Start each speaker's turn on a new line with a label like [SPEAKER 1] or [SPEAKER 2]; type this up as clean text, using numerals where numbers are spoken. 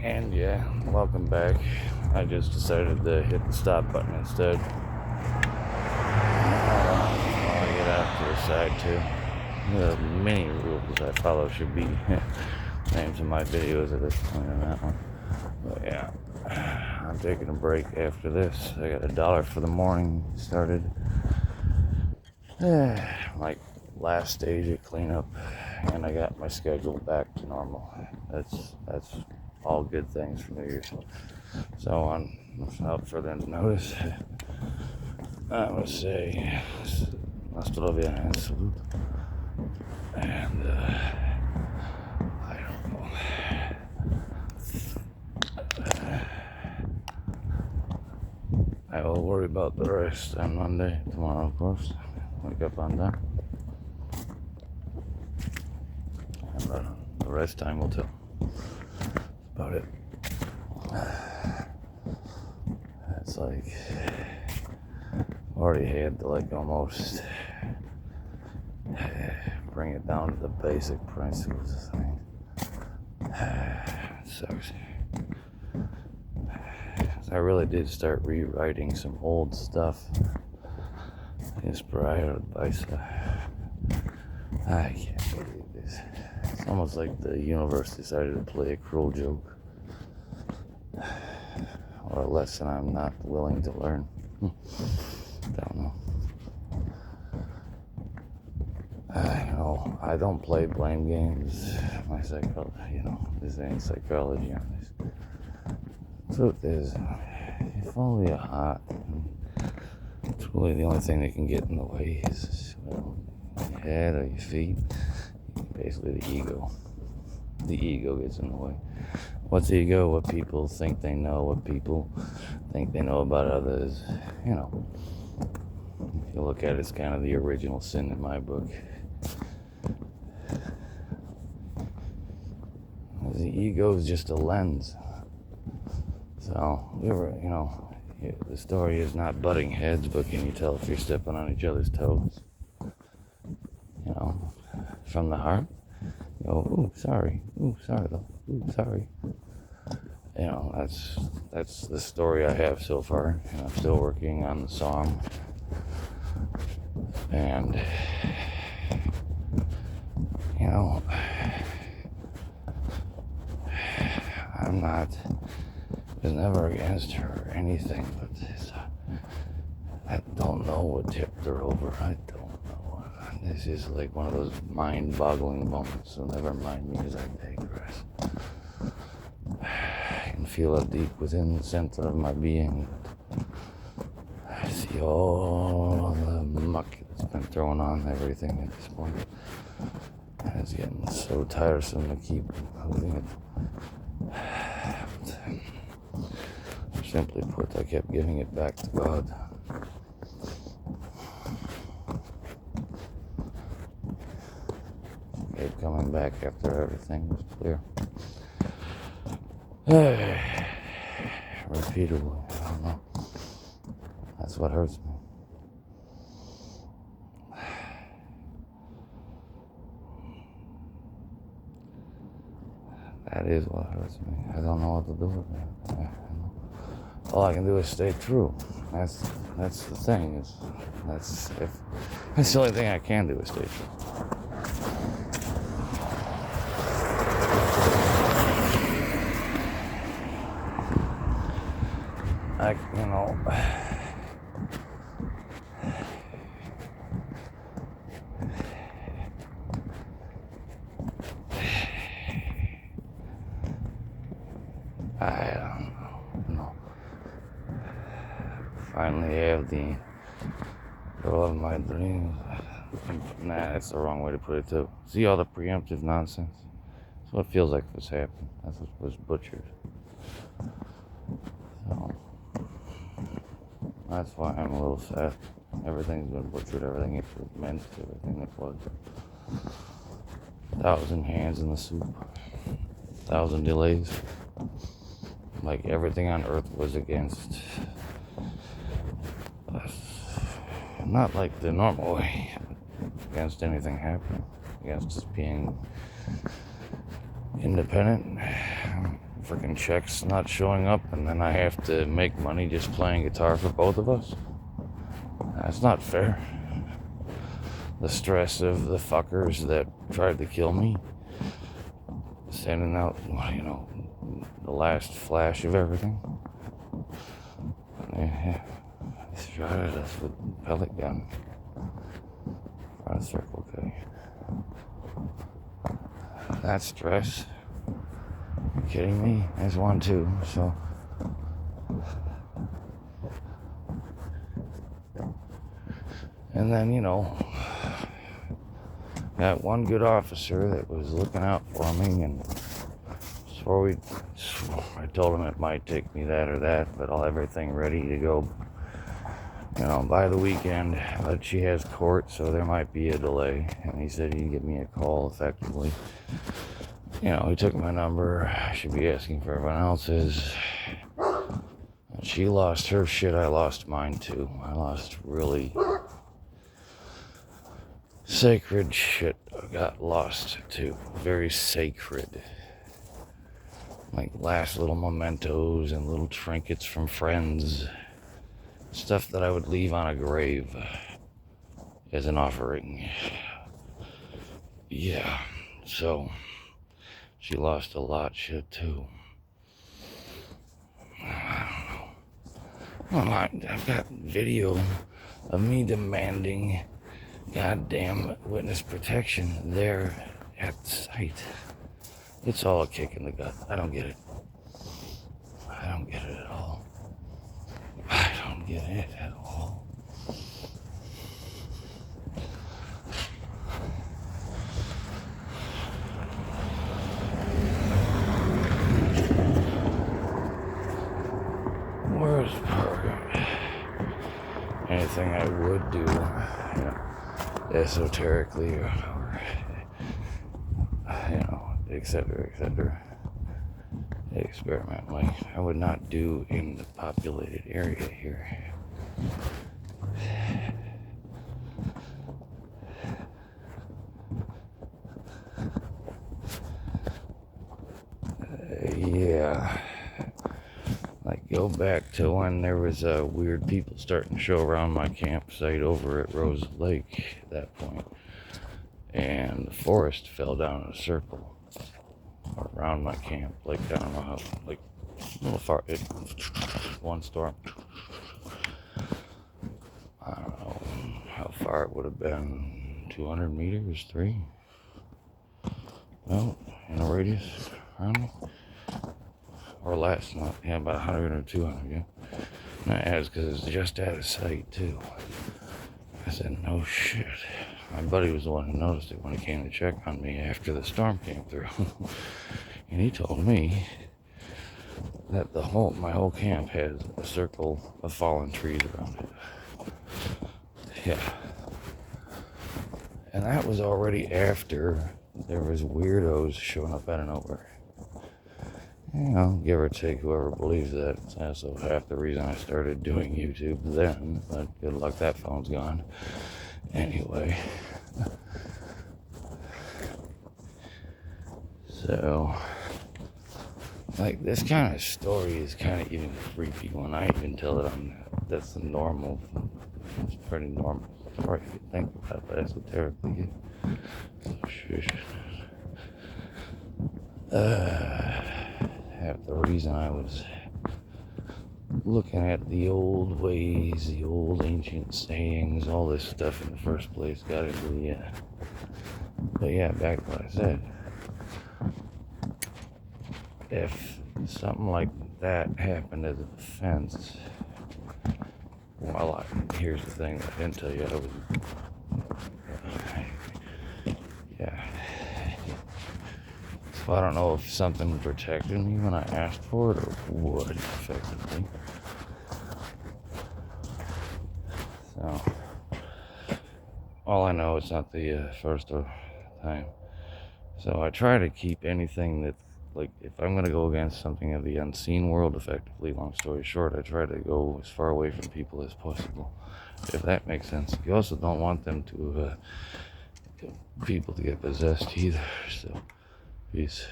[SPEAKER 1] And yeah, welcome back. I just decided to hit the stop button instead. While I get out to the side too. The mini rules I follow should be names of my videos at this point on that one. But yeah, I'm taking a break after this. I got $1 for the morning started. Like last stage of cleanup, and I got my schedule back to normal. That's all good things for New Year's. So on, without further notice, I would say Nostrovia and salute. And I don't know. I will worry about the rest on Monday, tomorrow, of course. Wake up on that. And the rest time will tell. That's about it. It's like already had to like almost bring it down to the basic principles of things. It sucks. I really did start rewriting some old stuff inspired by stuff. I can't believe this. It's almost like the universe decided to play a cruel joke. Or a lesson I'm not willing to learn. Don't know. I don't play blame games. My psychology, this ain't psychology on this. Truth is, if only a heart, it's really the only thing that can get in the way is, your head or your feet. Basically the ego. The ego gets in the way. What's ego? What people think they know, what people think they know about others. If you look at it, it's kind of the original sin in my book. The ego is just a lens. So, the story is not butting heads, but can you tell if you're stepping on each other's toes? From the heart? Ooh, sorry. Ooh, sorry, though. Ooh, sorry. That's the story I have so far. And I'm still working on the song. And, I was never against her or anything, but I don't know what tipped her over. I don't know. This is like one of those mind-boggling moments, so never mind me as I digress. I can feel it deep within the center of my being. I see all the muck that's been thrown on everything at this point. And it's getting so tiresome to keep moving it. Simply put, I kept giving it back to God. Kept coming back after everything was clear. Repeatedly, I don't know. That's what hurts me. That is what hurts me. I don't know what to do with it. All I can do is stay true. That's the thing. That's the only thing I can do is stay true. I don't know. Finally have the girl of my dreams. Nah, that's the wrong way to put it too. See all the preemptive nonsense? That's what it feels like was happening. That's what was butchered. So that's why I'm a little sad. Everything's been butchered, everything it was meant, everything it was. 1,000 hands in the soup. 1,000 delays. Like everything on earth was against us. Not like the normal way. Against anything happening. Against us being independent, freaking checks not showing up, and then I have to make money just playing guitar for both of us. That's not fair. The stress of the fuckers that tried to kill me, sending out, the last flash of everything. Yeah, shot at us with a pellet gun. Front of Circle K. That stress. You kidding me? There's one too, so. And then, got one good officer that was looking out for me, and I told him it might take me that or that, but I'll have everything ready to go, by the weekend. But she has court, so there might be a delay. And he said he'd give me a call effectively. He took my number. I should be asking for everyone else's. She lost her shit. I lost mine too. I lost really sacred shit. I got lost too. Very sacred. Like last little mementos and little trinkets from friends. Stuff that I would leave on a grave as an offering. Yeah, so she lost a lot of shit too. I don't know. Well, I've got video of me demanding goddamn witness protection there at the site. It's all a kick in the gut. I don't get it. I don't get it at all. I don't get it at all. Where's anything I would do, esoterically or etc. Experimentally, I would not do in the populated area here. Yeah. Like, go back to when there was weird people starting to show around my campsite over at Rose Lake at that point. And the forest fell down in a circle around my camp. Like, I don't know how, like, a little far. One storm. I don't know how far it would have been. 200 meters? 3? No, in a radius around me. Or less, about 100 or 200, yeah. And I asked because it's just out of sight, too. I said, no shit. My buddy was the one who noticed it when he came to check on me after the storm came through. And he told me that my whole camp has a circle of fallen trees around it. Yeah. And that was already after there was weirdos showing up out of nowhere. Give or take whoever believes that. That's also half the reason I started doing YouTube then, but good luck, that phone's gone. Anyway. So, like, this kind of story is kind of even creepy when I even tell it that's the normal, it's pretty normal story if you think about it esoterically. Shush. Half the reason I was looking at the old ways, the old ancient sayings, all this stuff in the first place got into the, but yeah, back to what I said. If something like that happened as a defense, well, here's the thing I didn't tell you, So I don't know if something protected me when I asked for it or would, effectively. So, all I know, it's not the first time. So I try to keep anything that's, like, if I'm going to go against something of the unseen world, effectively, long story short, I try to go as far away from people as possible, if that makes sense. You also don't want them to, people to get possessed either, so, peace.